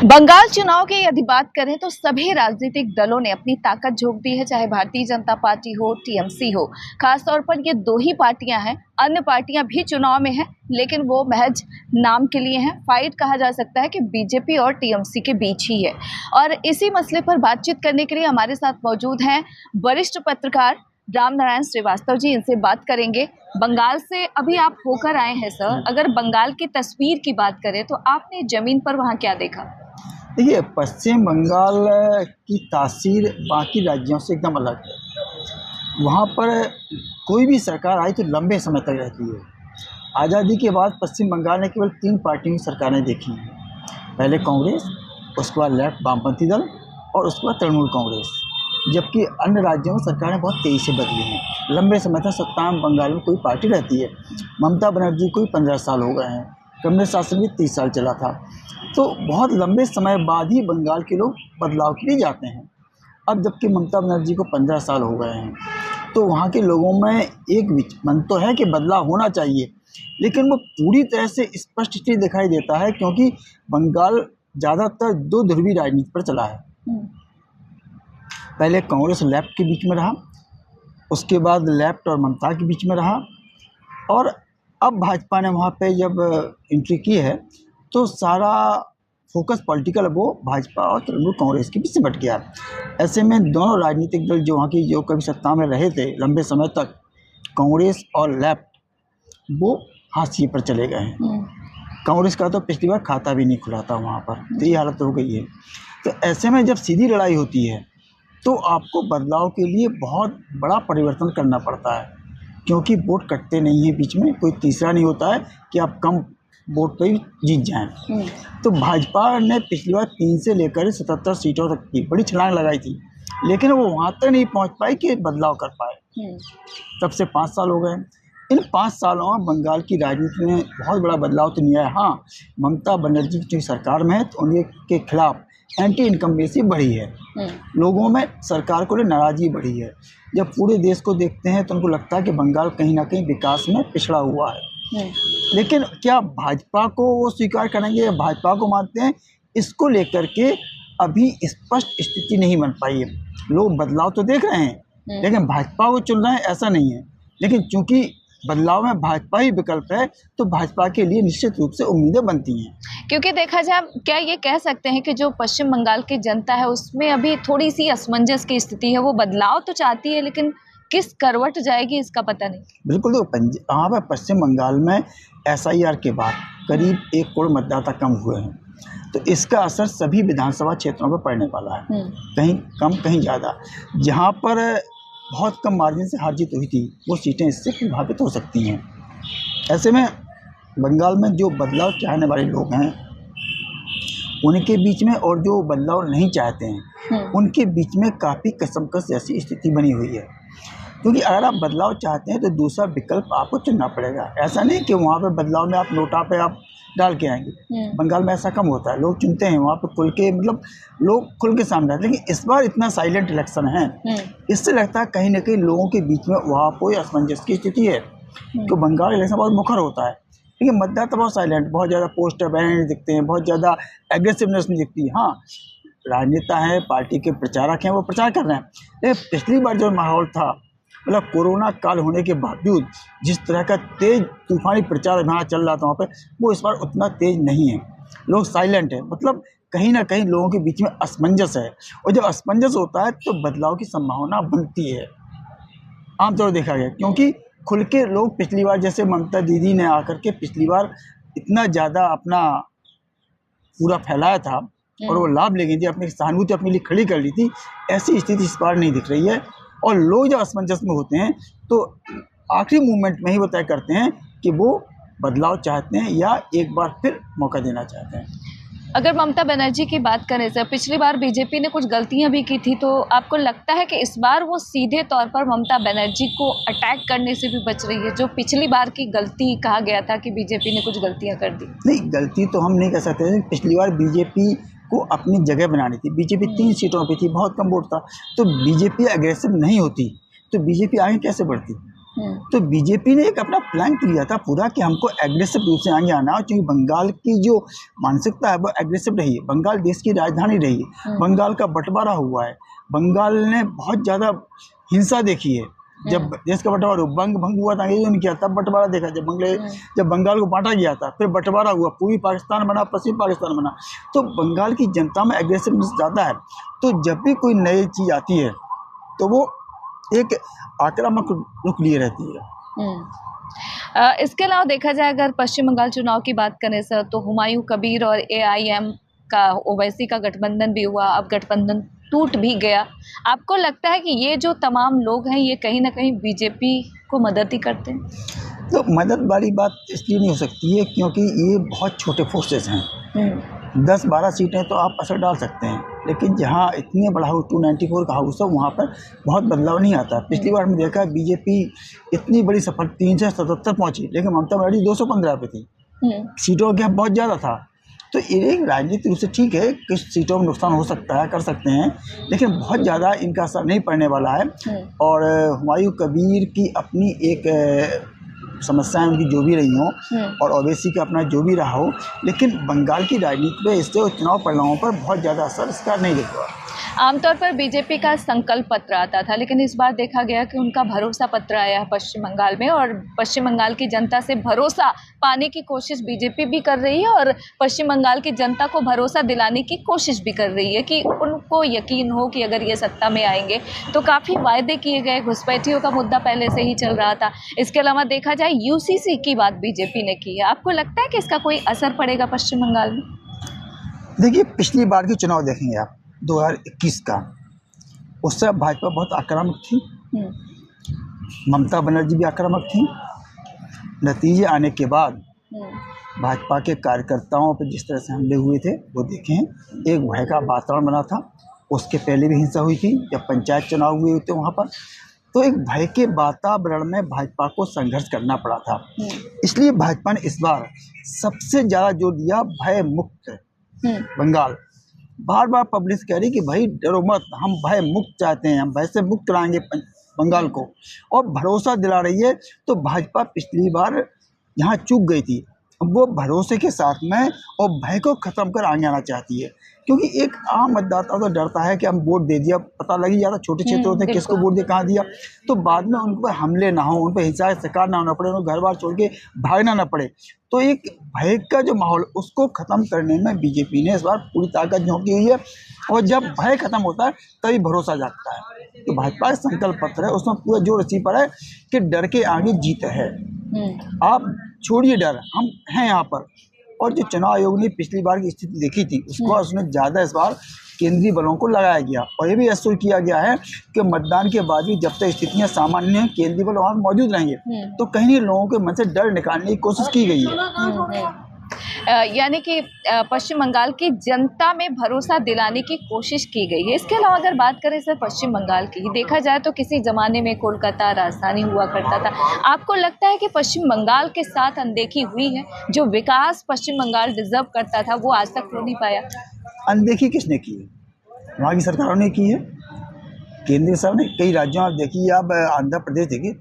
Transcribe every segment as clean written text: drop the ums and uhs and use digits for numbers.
बंगाल चुनाव की यदि बात करें तो सभी राजनीतिक दलों ने अपनी ताकत झोंक दी है, चाहे भारतीय जनता पार्टी हो, टीएमसी हो। खासतौर पर ये दो ही पार्टियां हैं, अन्य पार्टियां भी चुनाव में हैं, लेकिन वो महज नाम के लिए हैं। फाइट कहा जा सकता है कि बीजेपी और टीएमसी के बीच ही है। और इसी मसले पर बातचीत करने के लिए हमारे साथ मौजूद हैं वरिष्ठ पत्रकार राम नारायण श्रीवास्तव जी। इनसे बात करेंगे। बंगाल से अभी आप होकर आए हैं सर, अगर बंगाल की तस्वीर की बात करें तो आपने जमीन पर वहाँ क्या देखा? देखिए, पश्चिम बंगाल की तासीर बाकी राज्यों से एकदम अलग है। वहाँ पर कोई भी सरकार आई तो लंबे समय तक रहती है। आज़ादी के बाद पश्चिम बंगाल ने केवल 3 पार्टियों की सरकारें देखी हैं। पहले कांग्रेस, उसके बाद लेफ्ट वामपंथी दल और उसके बाद तृणमूल कांग्रेस। जबकि अन्य राज्यों में सरकारें बहुत तेज़ी से बदली हैं। लंबे समय तक सत्ता में बंगाल में कोई पार्टी रहती है। ममता बनर्जी को 15 साल हो गए हैं, कम्युनिस्ट शासन भी 30 साल चला था। तो बहुत लंबे समय बाद ही बंगाल के लोग बदलाव के लिए जाते हैं। अब जबकि ममता बनर्जी को 15 साल हो गए हैं, तो वहाँ के लोगों में एक मन तो है कि बदलाव होना चाहिए, लेकिन वो पूरी तरह से स्पष्ट स्थिति दिखाई देता है, क्योंकि बंगाल ज़्यादातर 2 ध्रुवीय राजनीति पर चला है। पहले कांग्रेस और लेफ्ट के बीच में रहा, उसके बाद लेफ्ट और ममता के बीच में रहा, और अब भाजपा ने वहाँ पे जब एंट्री की है तो सारा फोकस पॉलिटिकल वो भाजपा और तृणमूल कांग्रेस के बीच सिमट गया। ऐसे में दोनों राजनीतिक दल जो वहाँ की जो कभी सत्ता में रहे थे लंबे समय तक, कांग्रेस और लेफ्ट, वो हाशिए पर चले गए हैं। कांग्रेस का तो पिछली बार खाता भी नहीं खुला था वहाँ पर, तो ये हालत हो गई है। तो ऐसे में जब सीधी लड़ाई होती है तो आपको बदलाव के लिए बहुत बड़ा परिवर्तन करना पड़ता है, क्योंकि वोट कटते नहीं हैं बीच में। कोई तीसरा नहीं होता है कि आप कम वोट पे ही जीत जाएं। तो भाजपा ने पिछली बार 3 से लेकर 77 सीटों तक की बड़ी छलांग लगाई थी, लेकिन वो वहाँ तक नहीं पहुँच पाई कि बदलाव कर पाए। तब से 5 साल हो गए। इन 5 सालों में बंगाल की राजनीति में बहुत बड़ा बदलाव तो नहीं आया। हाँ, ममता बनर्जी की सरकार में है तो उनके खिलाफ एंटी इनकम्बेंसी बढ़ी है। लोगों में सरकार को नाराज़गी बढ़ी है। जब पूरे देश को देखते हैं तो उनको लगता है कि बंगाल कहीं ना कहीं विकास में पिछड़ा हुआ है। लेकिन क्या भाजपा को वो स्वीकार करेंगे, भाजपा को मानते हैं, इसको लेकर के अभी स्पष्ट स्थिति नहीं बन पाई है। लोग बदलाव तो देख रहे हैं, लेकिन भाजपा को चुन रहे हैं ऐसा नहीं है। लेकिन चूंकि बदलाव में भाजपा ही विकल्प है, तो भाजपा के लिए निश्चित रूप से उम्मीदें बनती हैं। क्योंकि देखा जाए, क्या ये कह सकते हैं कि जो पश्चिम बंगाल की जनता है उसमें अभी थोड़ी सी असमंजस की स्थिति है। वो बदलाव तो चाहती है, लेकिन किस करवट जाएगी इसका पता नहीं। बिल्कुल, देखो यहाँ पर पश्चिम बंगाल में SIR के बाद करीब 1 करोड़ मतदाता कम हुए हैं, तो इसका असर सभी विधानसभा क्षेत्रों पर पड़ने वाला है। कहीं कम कहीं ज़्यादा। जहाँ पर बहुत कम मार्जिन से हार जीत हुई थी, वो सीटें इससे प्रभावित हो सकती हैं। ऐसे में बंगाल में जो बदलाव चाहने वाले लोग हैं उनके बीच में, और जो बदलाव नहीं चाहते हैं उनके बीच में काफ़ी कसमकस जैसी स्थिति बनी हुई है। क्योंकि अगर आप बदलाव चाहते हैं तो दूसरा विकल्प आपको चुनना पड़ेगा। ऐसा नहीं कि वहाँ पे बदलाव में आप नोटा पे आप डाल के आएंगे। बंगाल में ऐसा कम होता है, लोग चुनते हैं वहाँ पे खुल के, मतलब लोग खुल के सामने आते हैं। लेकिन इस बार इतना साइलेंट इलेक्शन है, इससे लगता है कहीं ना कहीं लोगों के बीच में वहाँ कोई असमंजस की स्थिति है। तो बंगाल इलेक्शन बहुत मुखर होता है, लेकिन मतदाता बहुत साइलेंट, बहुत ज़्यादा पोस्टर बैनर नहीं दिखते हैं, बहुत ज़्यादा एग्रेसिवनेस नहीं दिखती। हाँ, राजनेता हैं, पार्टी के प्रचारक हैं, वो प्रचार कर रहे हैं। लेकिन पिछली बार जो माहौल था, मतलब कोरोना काल होने के बावजूद जिस तरह का तेज तूफानी प्रचार वहाँ चल रहा था वहाँ पे, वो इस बार उतना तेज नहीं है। लोग साइलेंट है, मतलब कहीं ना कहीं लोगों के बीच में असमंजस है, और जब असमंजस होता है तो बदलाव की संभावना बनती है, आमतौर पर देखा गया। क्योंकि खुल के लोग पिछली बार, जैसे ममता दीदी ने आकर के पिछली बार इतना ज़्यादा अपना पूरा फैलाया था और वो लाभ ले गई थी, अपनी सहानुभूति अपने लिए खड़ी कर ली थी, ऐसी स्थिति इस बार नहीं दिख रही है। और लोग जब असमंजस में होते हैं तो आखिरी मूवमेंट में ही वो तय करते हैं कि वो बदलाव चाहते हैं या एक बार फिर मौका देना चाहते हैं। अगर ममता बनर्जी की बात करें सर, पिछली बार बीजेपी ने कुछ गलतियां भी की थी, तो आपको लगता है कि इस बार वो सीधे तौर पर ममता बनर्जी को अटैक करने से भी बच रही है? जो पिछली बार की गलती कहा गया था कि बीजेपी ने कुछ गलतियां कर दी। नहीं, गलती तो हम नहीं कह सकते। पिछली बार बीजेपी को अपनी जगह बनानी थी। बीजेपी 3 सीटों पे थी, बहुत कम वोट था, तो बीजेपी एग्रेसिव नहीं होती तो बीजेपी आगे कैसे बढ़ती? तो बीजेपी ने एक अपना प्लान लिया था पूरा कि हमको एग्रेसिव रूप से आगे आना है, क्योंकि बंगाल की जो मानसिकता है वो एग्रेसिव रही है। बंगाल देश की राजधानी रही है, बंगाल का बंटवारा हुआ है, बंगाल ने बहुत ज़्यादा हिंसा देखी है। जब देश का बंटवारा बंग भंग हुआ था, अंग्रेजों ने किया, तब बंटवारा देखा। जब बंगाल को बांटा गया था, फिर बंटवारा हुआ, पूर्वी पाकिस्तान बना, पश्चिम पाकिस्तान बना। तो बंगाल की जनता में एग्रेसिवनेस ज़्यादा है। तो जब भी कोई नई चीज़ आती है तो वो एक आक्रामक रुख लिए रहती है। इसके अलावा देखा जाए अगर पश्चिम बंगाल चुनाव की बात करें सर, तो हुमायूं कबीर और AIM का, ओवैसी का गठबंधन भी हुआ, अब गठबंधन टूट भी गया। आपको लगता है कि ये जो तमाम लोग हैं ये कहीं ना कहीं बीजेपी को मदद ही करते हैं? तो मदद वाली बात इसलिए नहीं हो सकती है क्योंकि ये बहुत छोटे फोर्सेस हैं। 10-12 सीटें तो आप असर डाल सकते हैं, लेकिन जहाँ इतने बड़ा हाउस 294 का हाउस है वहाँ पर बहुत बदलाव नहीं आता। पिछली बार हमने देखा बीजेपी इतनी बड़ी सफल 377 पहुँची, लेकिन ममता बनर्जी 215 पे थी। सीटों का गैप बहुत ज़्यादा था। तो ये राजनीतिक रूप से ठीक है, कुछ सीटों में नुकसान हो सकता है, कर सकते हैं, लेकिन बहुत ज़्यादा इनका असर नहीं पड़ने वाला है। और हुमायूं कबीर की अपनी एक समस्याएं उनकी जो भी रही हों और ओवैसी का अपना जो भी रहा हो, लेकिन बंगाल की राजनीति पे इससे चुनाव परिणामों पर बहुत ज़्यादा असर इसका नहीं दिख रहा। आमतौर पर बीजेपी का संकल्प पत्र आता था, लेकिन इस बार देखा गया कि उनका भरोसा पत्र आया है पश्चिम बंगाल में, और पश्चिम बंगाल की जनता से भरोसा पाने की कोशिश बीजेपी भी कर रही है और पश्चिम बंगाल की जनता को भरोसा दिलाने की कोशिश भी कर रही है कि उनको यकीन हो कि अगर ये सत्ता में आएंगे तो काफ़ी वायदे किए गए। घुसपैठियों का मुद्दा पहले से ही चल रहा था। इसके अलावा देखा जाए UCC की बात बीजेपी ने की है। आपको लगता है कि इसका कोई असर पड़ेगा पश्चिम बंगाल में? देखिए, पिछली बार की चुनाव देखेंगे आप 2021 का, उस समय भाजपा बहुत आक्रामक थी, ममता बनर्जी भी आक्रामक थी। नतीजे आने के बाद भाजपा के कार्यकर्ताओं पर जिस तरह से हमले हुए थे वो देखें, एक भय का वातावरण बना था। उसके पहले भी हिंसा हुई थी जब पंचायत चुनाव हुए थे वहाँ पर, तो एक भय के वातावरण में भाजपा को संघर्ष करना पड़ा था। इसलिए भाजपा ने इस बार सबसे ज़्यादा जोर दिया भय मुक्त बंगाल। बार बार पब्लिक कह रही कि भाई डरो मत, हम भय मुक्त चाहते हैं, हम भय से मुक्त कराएंगे बंगाल को, और भरोसा दिला रही है। तो भाजपा पिछली बार यहाँ चूक गई थी, वो भरोसे के साथ में और भय को ख़त्म कर आगे आना चाहती है। क्योंकि एक आम मतदाता तो डरता है कि हम वोट दे दिया, पता लग ही जाता, छोटे क्षेत्र होते हैं किसको वोट दे कहाँ दिया, तो बाद में उन पर हमले ना हो, उन पर हिंसा का शिकार ना होना पड़े, उन्हें घर बार छोड़ के भागना ना पड़े। तो एक भय का जो माहौल उसको ख़त्म करने में बीजेपी ने इस बार पूरी ताकत झोंकी हुई है, और जब भय ख़त्म होता है तभी भरोसा जागता है। तो भाजपा का संकल्प पत्र है, उसमें पूरा जोर इसी पर है कि डर के आगे जीत है। आप छोड़िए डर, हम हैं यहाँ पर। और जो चुनाव आयोग ने पिछली बार की स्थिति देखी थी उसको उसने ज़्यादा इस बार केंद्रीय बलों को लगाया गया, और ये भी एश्योर किया गया है कि मतदान के बाद भी जब तक स्थितियाँ सामान्य हैं केंद्रीय बल वहाँ मौजूद रहेंगे। तो कहीं नहीं लोगों के मन से डर निकालने की कोशिश की गई है। यानी कि पश्चिम बंगाल की जनता में भरोसा दिलाने की कोशिश की गई है। इसके अलावा अगर बात करें सर पश्चिम बंगाल की, देखा जाए तो किसी ज़माने में कोलकाता राजधानी हुआ करता था। आपको लगता है कि पश्चिम बंगाल के साथ अनदेखी हुई है? जो विकास पश्चिम बंगाल डिजर्व करता था वो आज तक हो नहीं पाया। अनदेखी किसने की है? वहाँ की सरकारों ने की है। केंद्र सरकार ने कई राज्यों में देखिए, आप आंध्र प्रदेश देखिए,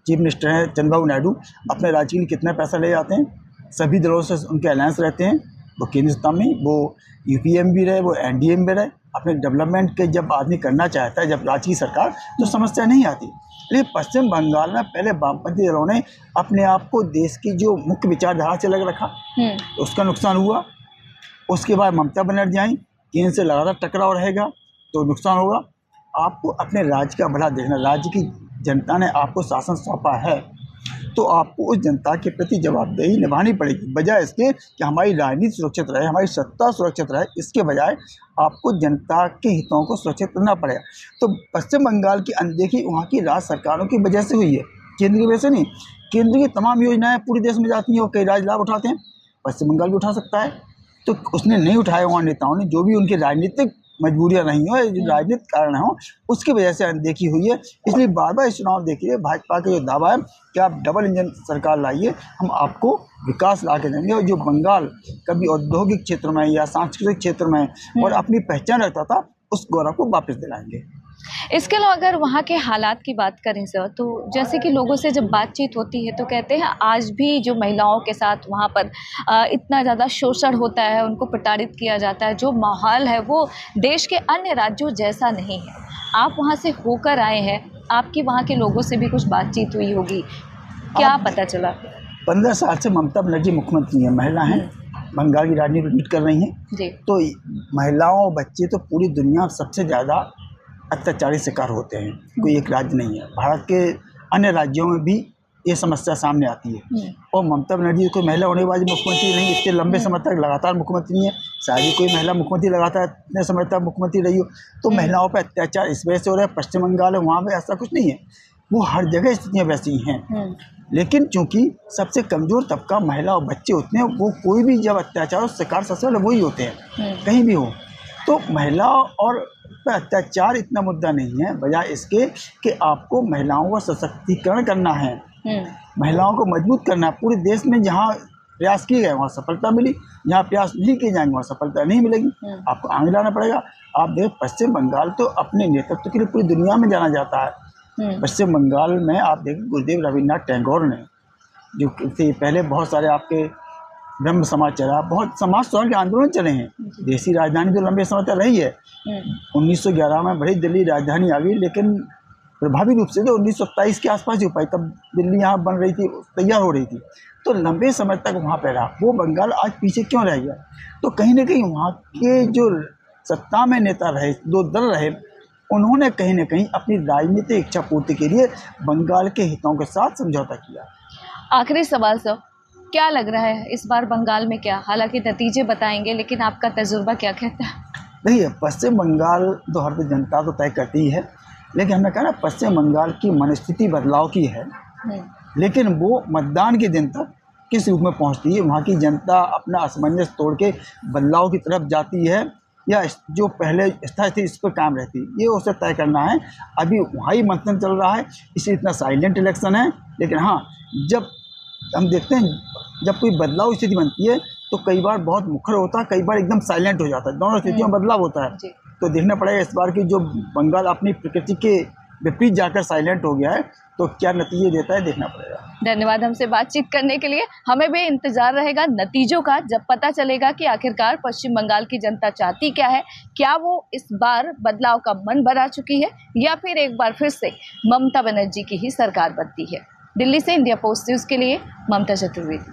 चीफ मिनिस्टर हैं चंद्रबाबू नायडू, अपने राज्य के लिए कितना पैसा ले जाते हैं, सभी दलों से उनके अलायंस रहते हैं। वो केंद्र सत्ता में, वो UPA में भी रहे, वो NDA में भी रहे। अपने डेवलपमेंट के जब आदमी करना चाहता है, जब राज्य की सरकार, तो समस्या नहीं आती। लेकिन पश्चिम बंगाल में पहले वामपंथी दलों ने अपने आप को देश की जो मुख्य विचारधारा से लग रखा, तो उसका नुकसान हुआ। उसके बाद ममता बनर्जी आई, केंद्र से लगातार टकराव रहेगा तो नुकसान होगा। आपको अपने राज्य का भला देखना, राज्य की जनता ने आपको शासन सौंपा है तो आपको उस जनता के प्रति जवाबदेही निभानी पड़ेगी। बजाय इसके कि हमारी राजनीति सुरक्षित रहे, हमारी सत्ता सुरक्षित रहे, इसके बजाय आपको जनता के हितों को सुरक्षित करना पड़ेगा। तो पश्चिम बंगाल की अनदेखी वहाँ की राज्य सरकारों की वजह से हुई है, केंद्र की वजह से नहीं। केंद्र की तमाम योजनाएं पूरे देश में जाती हैं और कई राज्य लाभ उठाते हैं, पश्चिम बंगाल भी उठा सकता है। तो उसने नहीं उठाया, वहाँ नेताओं ने, जो भी उनकी राजनीतिक मजबूरियां नहीं हो, राजनीतिक कारण हो, उसकी वजह से अनदेखी हुई है। इसलिए बार बार इस चुनाव देखिए, भाजपा का जो दावा है कि आप डबल इंजन सरकार लाइए, हम आपको विकास ला के देंगे, और जो बंगाल कभी औद्योगिक क्षेत्र में या सांस्कृतिक क्षेत्र में और अपनी पहचान रखता था, उस गौरव को वापस दिलाएंगे। इसके अलावा अगर वहाँ के हालात की बात करें सर, तो जैसे कि लोगों से जब बातचीत होती है तो कहते हैं आज भी जो महिलाओं के साथ वहाँ पर इतना ज़्यादा शोषण होता है, उनको प्रताड़ित किया जाता है, जो माहौल है वो देश के अन्य राज्यों जैसा नहीं है। आप वहाँ से होकर आए हैं, आपकी वहाँ के लोगों से भी कुछ बातचीत हुई होगी, क्या पता चला? 15 साल से ममता बनर्जी मुख्यमंत्री हैं, महिला हैं, बंगाल की राजनीति लीड कर रही हैं जी। तो महिलाओं और बच्चे तो पूरी दुनिया में सबसे ज़्यादा अत्याचारी शिकार होते हैं। कोई एक राज्य नहीं है, भारत के अन्य राज्यों में भी ये समस्या सामने आती है। और ममता बनर्जी कोई महिला होने वाली मुख्यमंत्री नहीं, इतने लंबे समय तक लगातार मुख्यमंत्री है। शायद ही कोई महिला मुख्यमंत्री लगातार इतने समय तक मुख्यमंत्री रही हो। तो महिलाओं पर अत्याचार इस वजह से हो रहा है। पश्चिम बंगाल है, वहाँ पर ऐसा कुछ नहीं है, वो हर जगह स्थितियाँ वैसी हैं। लेकिन चूंकि सबसे कमज़ोर तबका महिला और बच्चे होते हैं, वो कोई भी जब अत्याचार और शिकार सबसे पहले वही होते हैं, कहीं भी हो। तो महिला और पर अत्याचार इतना मुद्दा नहीं है, बजाय इसके कि आपको महिलाओं का सशक्तिकरण करना है, महिलाओं को मजबूत करना है। पूरे देश में जहाँ प्रयास किए गए वहाँ सफलता मिली, जहाँ प्रयास नहीं किए जाएंगे वहाँ सफलता नहीं मिलेगी। आपको आगे लाना पड़ेगा। आप देख, पश्चिम बंगाल तो अपने नेतृत्व के लिए पूरी दुनिया में जाना जाता है। पश्चिम बंगाल में आप देखें, गुरुदेव रविन्द्रनाथ टैगोर ने जो थे, पहले बहुत सारे आपके ब्रह्म समाज चला, बहुत समाज सुधार के आंदोलन चले हैं। देसी राजधानी तो लंबे समय तक रही है। 1911 में बड़ी दिल्ली राजधानी आ गई, लेकिन प्रभावी रूप से तो 1927 के आसपास ही हो पाई, तब दिल्ली यहाँ बन रही थी, तैयार हो रही थी। तो लंबे समय तक वहाँ पर रहा। वो बंगाल आज पीछे क्यों रह गया? तो कहीं ना कहीं वहाँ के जो सत्ता में नेता रहे, दो दल रहे, उन्होंने कहीं ना कहीं अपनी राजनीतिक इच्छा पूर्ति के लिए बंगाल के हितों के साथ समझौता किया। आखिरी सवाल सर, क्या लग रहा है इस बार बंगाल में क्या? हालांकि नतीजे बताएंगे, लेकिन आपका तजुर्बा क्या कहता है? नहीं, पश्चिम बंगाल तो हर जनता तो तय करती ही है, लेकिन हमने कहा ना, पश्चिम बंगाल की मनस्थिति बदलाव की है, लेकिन वो मतदान के दिन तक किस रूप में पहुंचती है, वहाँ की जनता अपना असमंजस तोड़ के बदलाव की तरफ जाती है या जो पहले स्थिति थी इस पर काम रहती है, ये उसे तय करना है। अभी वहाँ ही मंथन चल रहा है, इसलिए इतना साइलेंट इलेक्शन है। लेकिन हाँ, जब हम देखते हैं, जब कोई बदलाव स्थिति बनती है तो कई बार बहुत मुखर होता है, कई बार एकदम साइलेंट हो जाता है। दोनों स्थितियों में बदलाव होता है। तो देखना पड़ेगा इस बार की जो बंगाल अपनी प्रकृति के विपरीत जाकर साइलेंट हो गया है, तो क्या नतीजे देता है, देखना पड़ेगा। धन्यवाद हमसे बातचीत करने के लिए। हमें भी इंतजार रहेगा नतीजों का, जब पता चलेगा कि आखिरकार पश्चिम बंगाल की जनता चाहती क्या है। क्या वो इस बार बदलाव का मन बना चुकी है, या फिर एक बार फिर से ममता बनर्जी की ही सरकार बनती है। दिल्ली से इंडिया पोस्ट न्यूज़ के लिए ममता चतुर्वेदी।